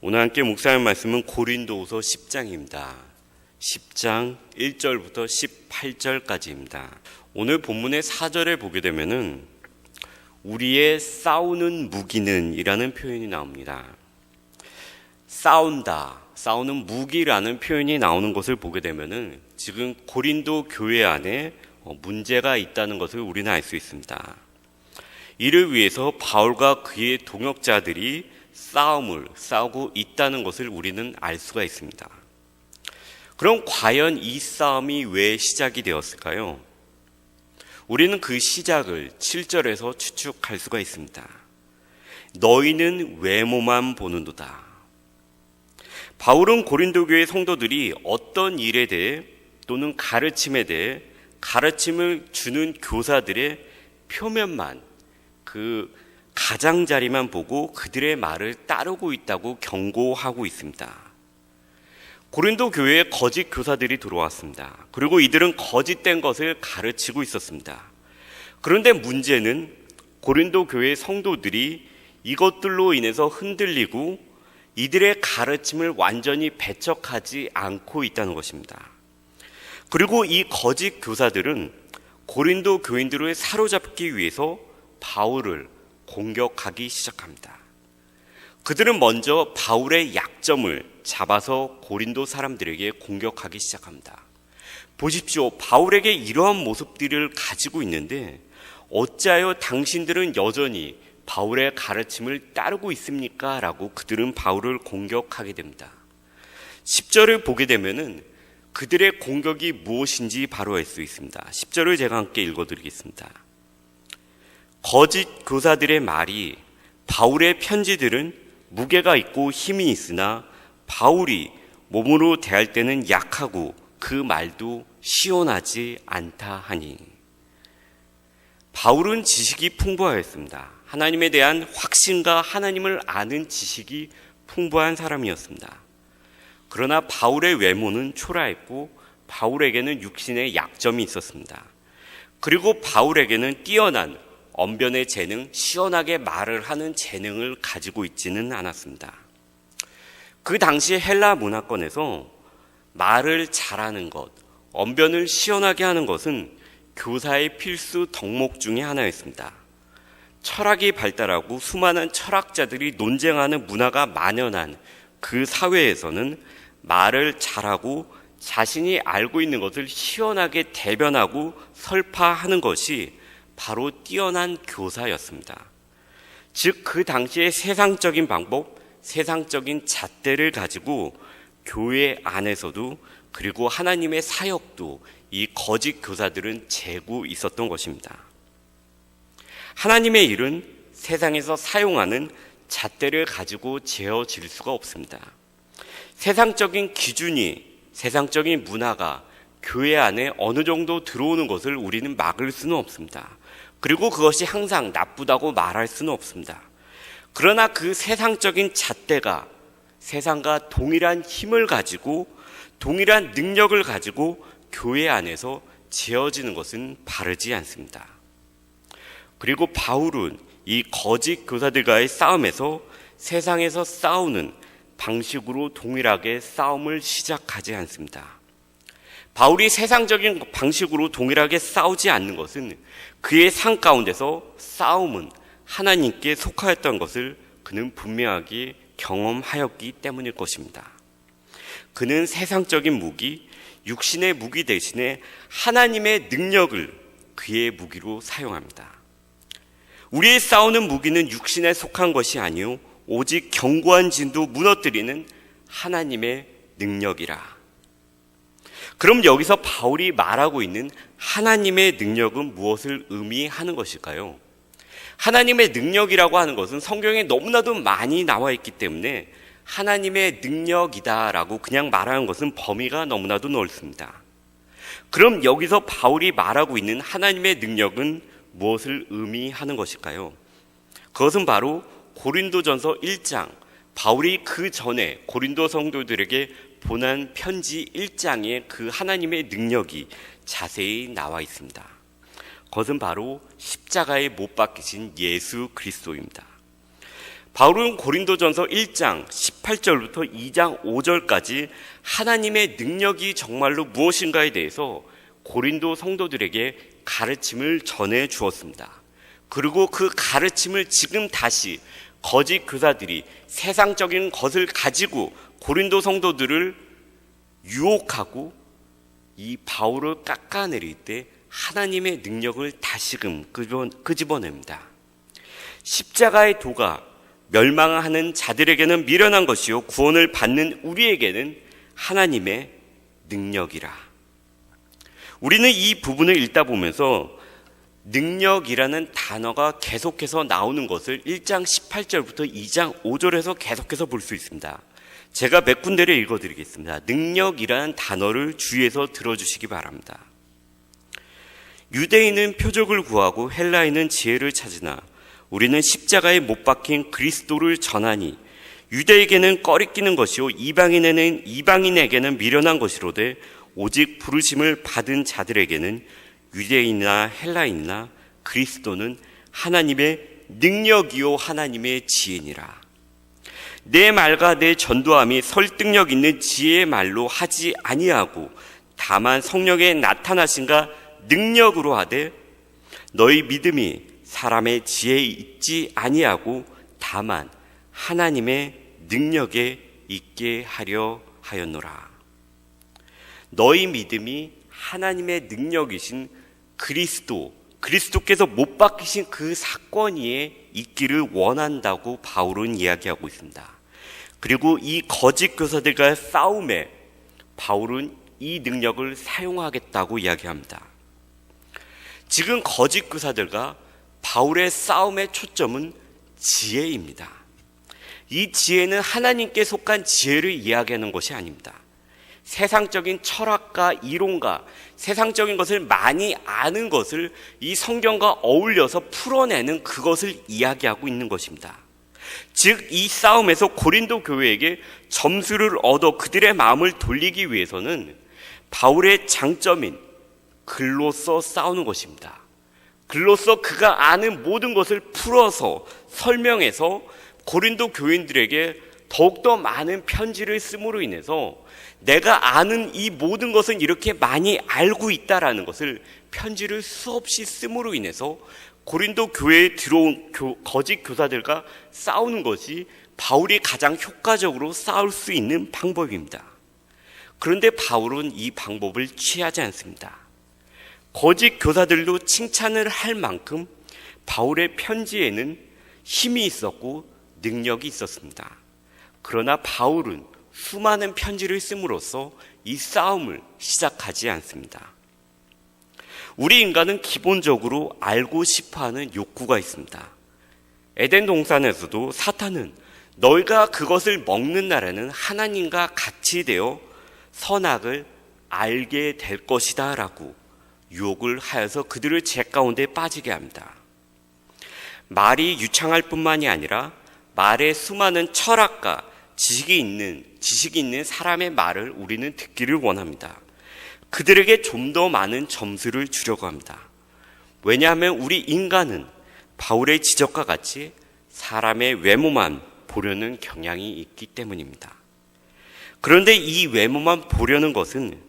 오늘 함께 묵상할 말씀은 고린도후서 10장입니다. 10장 1절부터 18절까지입니다. 오늘 본문의 4절에 보게 되면은 우리의 싸우는 무기는 이라는 표현이 나옵니다. 싸우는 무기라는 표현이 나오는 것을 보게 되면은 지금 고린도 교회 안에 문제가 있다는 것을 우리는 알 수 있습니다. 이를 위해서 바울과 그의 동역자들이 싸움을 싸우고 있다는 것을 우리는 알 수가 있습니다. 그럼 과연 이 싸움이 왜 시작이 되었을까요? 우리는 그 시작을 7절에서 추측할 수가 있습니다. 너희는 외모만 보는도다. 바울은 고린도 교회 성도들이 어떤 일에 대해 또는 가르침에 대해 가르침을 주는 교사들의 표면만, 그 가장자리만 보고 그들의 말을 따르고 있다고 경고하고 있습니다. 고린도 교회에 거짓 교사들이 들어왔습니다. 그리고 이들은 거짓된 것을 가르치고 있었습니다. 그런데 문제는 고린도 교회 성도들이 이것들로 인해서 흔들리고 이들의 가르침을 완전히 배척하지 않고 있다는 것입니다. 그리고 이 거짓 교사들은 고린도 교인들을 사로잡기 위해서 바울을 공격하기 시작합니다. 그들은 먼저 바울의 약점을 잡아서 고린도 사람들에게 공격하기 시작합니다. 보십시오. 바울에게 이러한 모습들을 가지고 있는데 어찌하여 당신들은 여전히 바울의 가르침을 따르고 있습니까? 라고 그들은 바울을 공격하게 됩니다. 10절을 보게 되면은 그들의 공격이 무엇인지 바로 알 수 있습니다. 10절을 제가 함께 읽어드리겠습니다. 거짓 교사들의 말이 바울의 편지들은 무게가 있고 힘이 있으나 바울이 몸으로 대할 때는 약하고 그 말도 시원하지 않다 하니. 바울은 지식이 풍부하였습니다. 하나님에 대한 확신과 하나님을 아는 지식이 풍부한 사람이었습니다. 그러나 바울의 외모는 초라했고 바울에게는 육신의 약점이 있었습니다. 그리고 바울에게는 뛰어난 언변의 재능, 시원하게 말을 하는 재능을 가지고 있지는 않았습니다. 그 당시 헬라 문화권에서 말을 잘하는 것, 언변을 시원하게 하는 것은 교사의 필수 덕목 중에 하나였습니다. 철학이 발달하고 수많은 철학자들이 논쟁하는 문화가 만연한 그 사회에서는 말을 잘하고 자신이 알고 있는 것을 시원하게 대변하고 설파하는 것이 바로 뛰어난 교사였습니다. 즉 그 당시의 세상적인 방법, 세상적인 잣대를 가지고 교회 안에서도 그리고 하나님의 사역도 이 거짓 교사들은 재고 있었던 것입니다. 하나님의 일은 세상에서 사용하는 잣대를 가지고 재어질 수가 없습니다. 세상적인 기준이, 세상적인 문화가 교회 안에 어느 정도 들어오는 것을 우리는 막을 수는 없습니다. 그리고 그것이 항상 나쁘다고 말할 수는 없습니다. 그러나 그 세상적인 잣대가 세상과 동일한 힘을 가지고 동일한 능력을 가지고 교회 안에서 재어지는 것은 바르지 않습니다. 그리고 바울은 이 거짓 교사들과의 싸움에서 세상에서 싸우는 방식으로 동일하게 싸움을 시작하지 않습니다. 바울이 세상적인 방식으로 동일하게 싸우지 않는 것은 그의 삶 가운데서 싸움은 하나님께 속하였던 것을 그는 분명하게 경험하였기 때문일 것입니다. 그는 세상적인 무기, 육신의 무기 대신에 하나님의 능력을 그의 무기로 사용합니다. 우리의 싸우는 무기는 육신에 속한 것이 아니요 오직 견고한 진도 무너뜨리는 하나님의 능력이라. 그럼 여기서 바울이 말하고 있는 하나님의 능력은 무엇을 의미하는 것일까요? 하나님의 능력이라고 하는 것은 성경에 너무나도 많이 나와 있기 때문에 하나님의 능력이다라고 그냥 말하는 것은 범위가 너무나도 넓습니다. 그럼 여기서 바울이 말하고 있는 하나님의 능력은 무엇을 의미하는 것일까요? 그것은 바로 고린도전서 1장, 바울이 그 전에 고린도 성도들에게 보낸 편지 1장에 그 하나님의 능력이 자세히 나와 있습니다. 그것은 바로 십자가에 못 박히신 예수 그리스도입니다. 바울은 고린도전서 1장 18절부터 2장 5절까지 하나님의 능력이 정말로 무엇인가에 대해서 고린도 성도들에게 가르침을 전해 주었습니다. 그리고 그 가르침을 지금 다시 거짓 교사들이 세상적인 것을 가지고 고린도 성도들을 유혹하고 이 바울을 깎아내릴 때 하나님의 능력을 다시금 끄집어냅니다. 십자가의 도가 멸망하는 자들에게는 미련한 것이요 구원을 받는 우리에게는 하나님의 능력이라. 우리는 이 부분을 읽다 보면서 능력이라는 단어가 계속해서 나오는 것을 1장 18절부터 2장 5절에서 계속해서 볼 수 있습니다. 제가 몇 군데를 읽어드리겠습니다. 능력이라는 단어를 주의해서 들어주시기 바랍니다. 유대인은 표적을 구하고 헬라인은 지혜를 찾으나 우리는 십자가에 못 박힌 그리스도를 전하니 유대에게는 꺼리끼는 것이요 이방인에게는 미련한 것이로되 오직 부르심을 받은 자들에게는 유대인이나 헬라인이나 그리스도는 하나님의 능력이요 하나님의 지혜니라. 내 말과 내 전도함이 설득력 있는 지혜의 말로 하지 아니하고 다만 성령의 나타나신가 능력으로 하되 너희 믿음이 사람의 지혜에 있지 아니하고 다만 하나님의 능력에 있게 하려 하였노라. 너희 믿음이 하나님의 능력이신 그리스도께서 못 박히신 그 사건 위에 있기를 원한다고 바울은 이야기하고 있습니다. 그리고 이 거짓 교사들과의 싸움에 바울은 이 능력을 사용하겠다고 이야기합니다. 지금 거짓 교사들과 바울의 싸움의 초점은 지혜입니다. 이 지혜는 하나님께 속한 지혜를 이야기하는 것이 아닙니다. 세상적인 철학과 이론과 세상적인 것을 많이 아는 것을 이 성경과 어울려서 풀어내는 그것을 이야기하고 있는 것입니다. 즉 이 싸움에서 고린도 교회에게 점수를 얻어 그들의 마음을 돌리기 위해서는 바울의 장점인 글로써 싸우는 것입니다. 글로써 그가 아는 모든 것을 풀어서 설명해서 고린도 교인들에게 더욱더 많은 편지를 씀으로 인해서 내가 아는 이 모든 것은 이렇게 많이 알고 있다라는 것을 편지를 수없이 씀으로 인해서 고린도 교회에 들어온 거짓 교사들과 싸우는 것이 바울이 가장 효과적으로 싸울 수 있는 방법입니다. 그런데 바울은 이 방법을 취하지 않습니다. 거짓 교사들도 칭찬을 할 만큼 바울의 편지에는 힘이 있었고 능력이 있었습니다. 그러나 바울은 수많은 편지를 씀으로써 이 싸움을 시작하지 않습니다. 우리 인간은 기본적으로 알고 싶어하는 욕구가 있습니다. 에덴 동산에서도 사탄은 너희가 그것을 먹는 날에는 하나님과 같이 되어 선악을 알게 될 것이다 라고 유혹을 하여서 그들을 죄 가운데 빠지게 합니다. 말이 유창할 뿐만이 아니라 말에 수많은 철학과 지식이 있는 사람의 말을 우리는 듣기를 원합니다. 그들에게 좀 더 많은 점수를 주려고 합니다. 왜냐하면 우리 인간은 바울의 지적과 같이 사람의 외모만 보려는 경향이 있기 때문입니다. 그런데 이 외모만 보려는 것은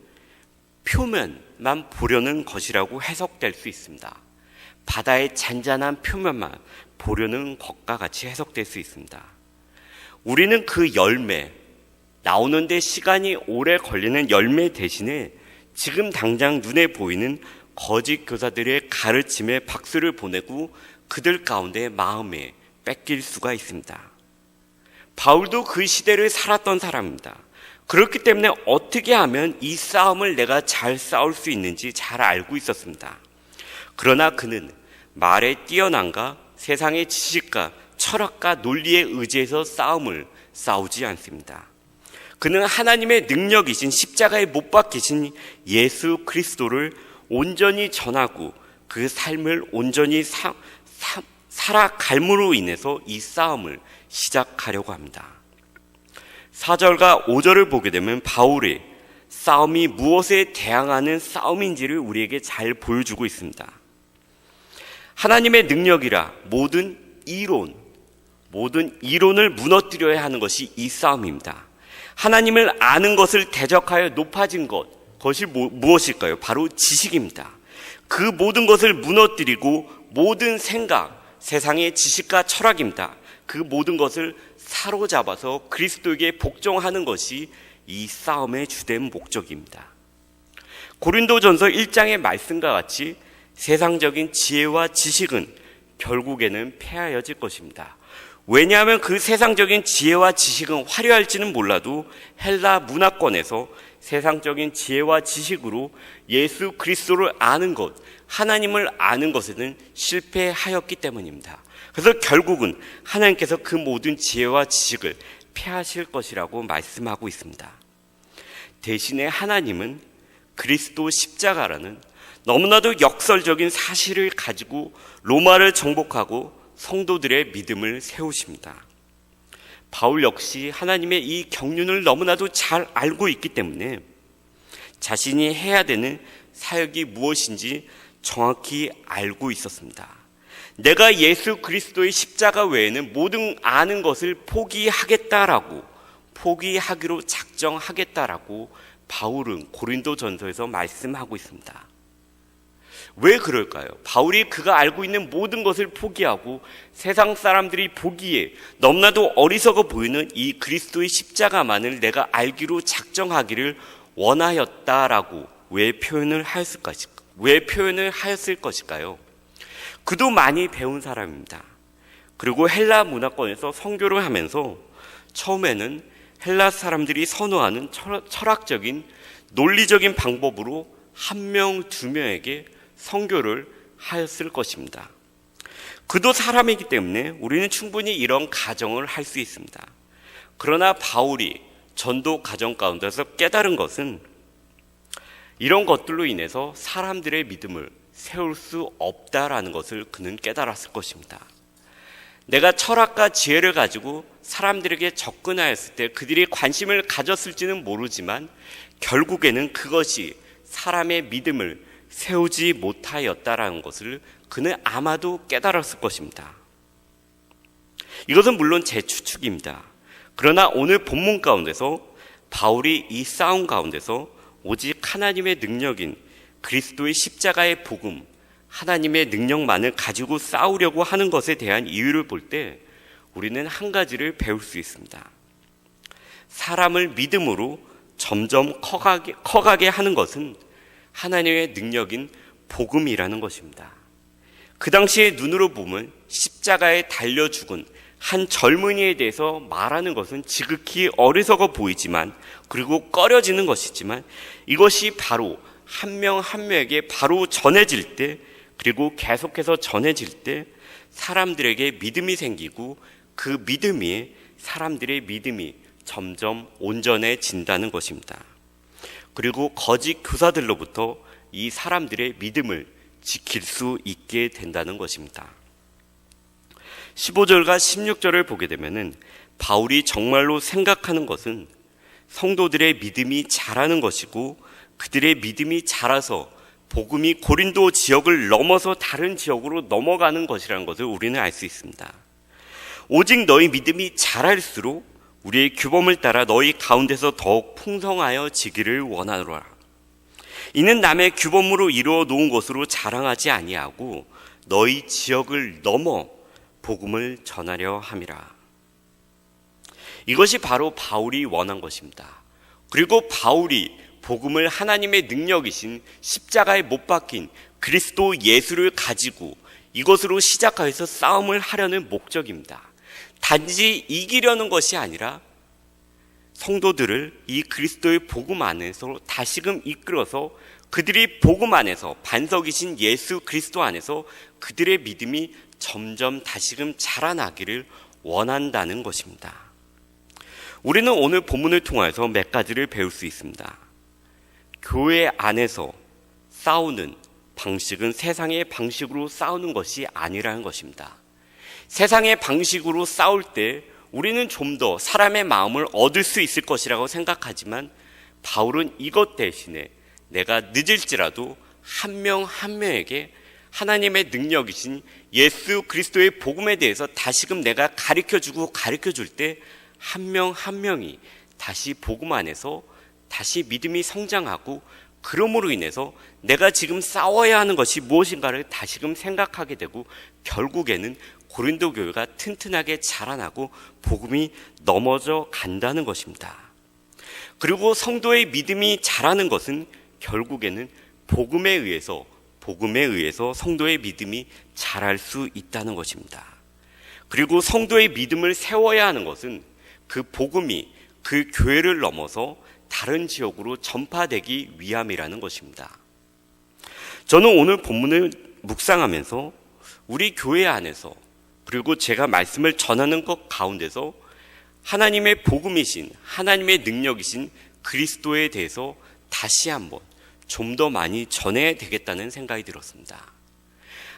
표면만 보려는 것이라고 해석될 수 있습니다. 바다의 잔잔한 표면만 보려는 것과 같이 해석될 수 있습니다. 우리는 그 열매, 나오는데 시간이 오래 걸리는 열매 대신에 지금 당장 눈에 보이는 거짓 교사들의 가르침에 박수를 보내고 그들 가운데 마음에 뺏길 수가 있습니다. 바울도 그 시대를 살았던 사람입니다. 그렇기 때문에 어떻게 하면 이 싸움을 내가 잘 싸울 수 있는지 잘 알고 있었습니다. 그러나 그는 말의 뛰어남과 세상의 지식과 철학과 논리에 의지해서 싸움을 싸우지 않습니다. 그는 하나님의 능력이신 십자가에 못 박히신 예수 그리스도를 온전히 전하고 그 삶을 온전히 살아갈므로 인해서 이 싸움을 시작하려고 합니다. 4절과 5절을 보게 되면 바울의 싸움이 무엇에 대항하는 싸움인지를 우리에게 잘 보여주고 있습니다. 하나님의 능력이라 모든 이론, 모든 이론을 무너뜨려야 하는 것이 이 싸움입니다. 하나님을 아는 것을 대적하여 높아진 그것이 무엇일까요? 바로 지식입니다. 그 모든 것을 무너뜨리고 모든 생각, 세상의 지식과 철학입니다. 그 모든 것을 사로잡아서 그리스도에게 복종하는 것이 이 싸움의 주된 목적입니다. 고린도전서 1장의 말씀과 같이 세상적인 지혜와 지식은 결국에는 패하여질 것입니다. 왜냐하면 그 세상적인 지혜와 지식은 화려할지는 몰라도 헬라 문화권에서 세상적인 지혜와 지식으로 예수 그리스도를 아는 것, 하나님을 아는 것에는 실패하였기 때문입니다. 그래서 결국은 하나님께서 그 모든 지혜와 지식을 패하실 것이라고 말씀하고 있습니다. 대신에 하나님은 그리스도 십자가라는 너무나도 역설적인 사실을 가지고 로마를 정복하고 성도들의 믿음을 세우십니다. 바울 역시 하나님의 이 경륜을 너무나도 잘 알고 있기 때문에 자신이 해야 되는 사역이 무엇인지 정확히 알고 있었습니다. 내가 예수 그리스도의 십자가 외에는 모든 아는 것을 포기하기로 작정하겠다라고 바울은 고린도전서에서 말씀하고 있습니다. 왜 그럴까요? 바울이 그가 알고 있는 모든 것을 포기하고 세상 사람들이 보기에 너무나도 어리석어 보이는 이 그리스도의 십자가만을 내가 알기로 작정하기를 원하였다라고 왜 표현을 하였을 것일까요? 그도 많이 배운 사람입니다. 그리고 헬라 문화권에서 선교를 하면서 처음에는 헬라 사람들이 선호하는 철학적인 논리적인 방법으로 한 명, 두 명에게 선교를 하였을 것입니다. 그도 사람이기 때문에 우리는 충분히 이런 가정을 할 수 있습니다. 그러나 바울이 전도 가정 가운데서 깨달은 것은 이런 것들로 인해서 사람들의 믿음을 세울 수 없다라는 것을 그는 깨달았을 것입니다. 내가 철학과 지혜를 가지고 사람들에게 접근하였을 때 그들이 관심을 가졌을지는 모르지만 결국에는 그것이 사람의 믿음을 세우지 못하였다라는 것을 그는 아마도 깨달았을 것입니다. 이것은 물론 제 추측입니다. 그러나 오늘 본문 가운데서 바울이 이 싸움 가운데서 오직 하나님의 능력인 그리스도의 십자가의 복음, 하나님의 능력만을 가지고 싸우려고 하는 것에 대한 이유를 볼 때 우리는 한 가지를 배울 수 있습니다. 사람을 믿음으로 점점 커가게 하는 것은 하나님의 능력인 복음이라는 것입니다. 그 당시에 눈으로 보면 십자가에 달려 죽은 한 젊은이에 대해서 말하는 것은 지극히 어리석어 보이지만 그리고 꺼려지는 것이지만 이것이 바로 한 명 한 명에게 바로 전해질 때 그리고 계속해서 전해질 때 사람들에게 믿음이 생기고 그 믿음이 사람들의 믿음이 점점 온전해진다는 것입니다. 그리고 거짓 교사들로부터 이 사람들의 믿음을 지킬 수 있게 된다는 것입니다. 15절과 16절을 보게 되면은 바울이 정말로 생각하는 것은 성도들의 믿음이 자라는 것이고 그들의 믿음이 자라서 복음이 고린도 지역을 넘어서 다른 지역으로 넘어가는 것이라는 것을 우리는 알 수 있습니다. 오직 너희 믿음이 자랄수록 우리의 규범을 따라 너희 가운데서 더욱 풍성하여 지기를 원하노라. 이는 남의 규범으로 이루어 놓은 것으로 자랑하지 아니하고 너희 지역을 넘어 복음을 전하려 함이라. 이것이 바로 바울이 원한 것입니다. 그리고 바울이 복음을 하나님의 능력이신 십자가에 못 박힌 그리스도 예수를 가지고 이것으로 시작하여서 싸움을 하려는 목적입니다. 단지 이기려는 것이 아니라 성도들을 이 그리스도의 복음 안에서 다시금 이끌어서 그들이 복음 안에서 반석이신 예수 그리스도 안에서 그들의 믿음이 점점 다시금 자라나기를 원한다는 것입니다. 우리는 오늘 본문을 통해서 몇 가지를 배울 수 있습니다. 교회 안에서 싸우는 방식은 세상의 방식으로 싸우는 것이 아니라는 것입니다. 세상의 방식으로 싸울 때 우리는 좀 더 사람의 마음을 얻을 수 있을 것이라고 생각하지만 바울은 이것 대신에 내가 늦을지라도 한 명 한 명에게 하나님의 능력이신 예수 그리스도의 복음에 대해서 다시금 내가 가르쳐주고 가르쳐줄 때 한 명 한 명이 다시 복음 안에서 다시 믿음이 성장하고, 그러므로 인해서 내가 지금 싸워야 하는 것이 무엇인가를 다시금 생각하게 되고, 결국에는 고린도 교회가 튼튼하게 자라나고 복음이 넘어져 간다는 것입니다. 그리고 성도의 믿음이 자라는 것은 결국에는 복음에 의해서 성도의 믿음이 자랄 수 있다는 것입니다. 그리고 성도의 믿음을 세워야 하는 것은 그 복음이 그 교회를 넘어서 다른 지역으로 전파되기 위함이라는 것입니다. 저는 오늘 본문을 묵상하면서 우리 교회 안에서, 그리고 제가 말씀을 전하는 것 가운데서 하나님의 복음이신, 하나님의 능력이신 그리스도에 대해서 다시 한번 좀 더 많이 전해야 되겠다는 생각이 들었습니다.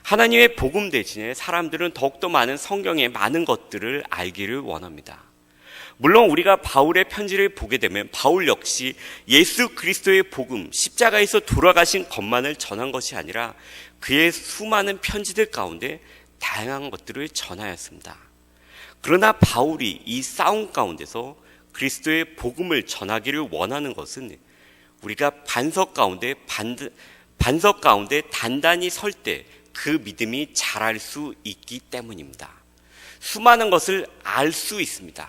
하나님의 복음 대신에 사람들은 더욱더 많은 성경의 많은 것들을 알기를 원합니다. 물론 우리가 바울의 편지를 보게 되면 바울 역시 예수 그리스도의 복음, 십자가에서 돌아가신 것만을 전한 것이 아니라 그의 수많은 편지들 가운데 다양한 것들을 전하였습니다. 그러나 바울이 이 싸움 가운데서 그리스도의 복음을 전하기를 원하는 것은 우리가 반석 가운데 단단히 설 때 그 믿음이 자랄 수 있기 때문입니다. 수많은 것을 알 수 있습니다.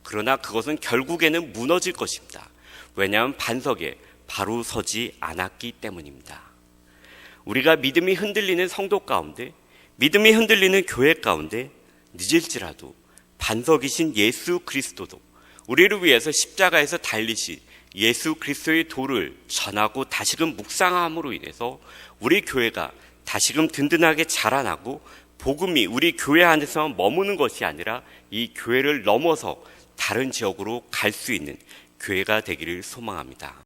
그러나 그것은 결국에는 무너질 것입니다. 왜냐하면 반석에 바로 서지 않았기 때문입니다. 우리가 믿음이 흔들리는 성도 가운데, 믿음이 흔들리는 교회 가운데 늦을지라도 반석이신 예수 그리스도도, 우리를 위해서 십자가에서 달리신 예수 그리스도의 도를 전하고 다시금 묵상함으로 인해서 우리 교회가 다시금 든든하게 자라나고, 복음이 우리 교회 안에서 머무는 것이 아니라 이 교회를 넘어서 다른 지역으로 갈 수 있는 교회가 되기를 소망합니다.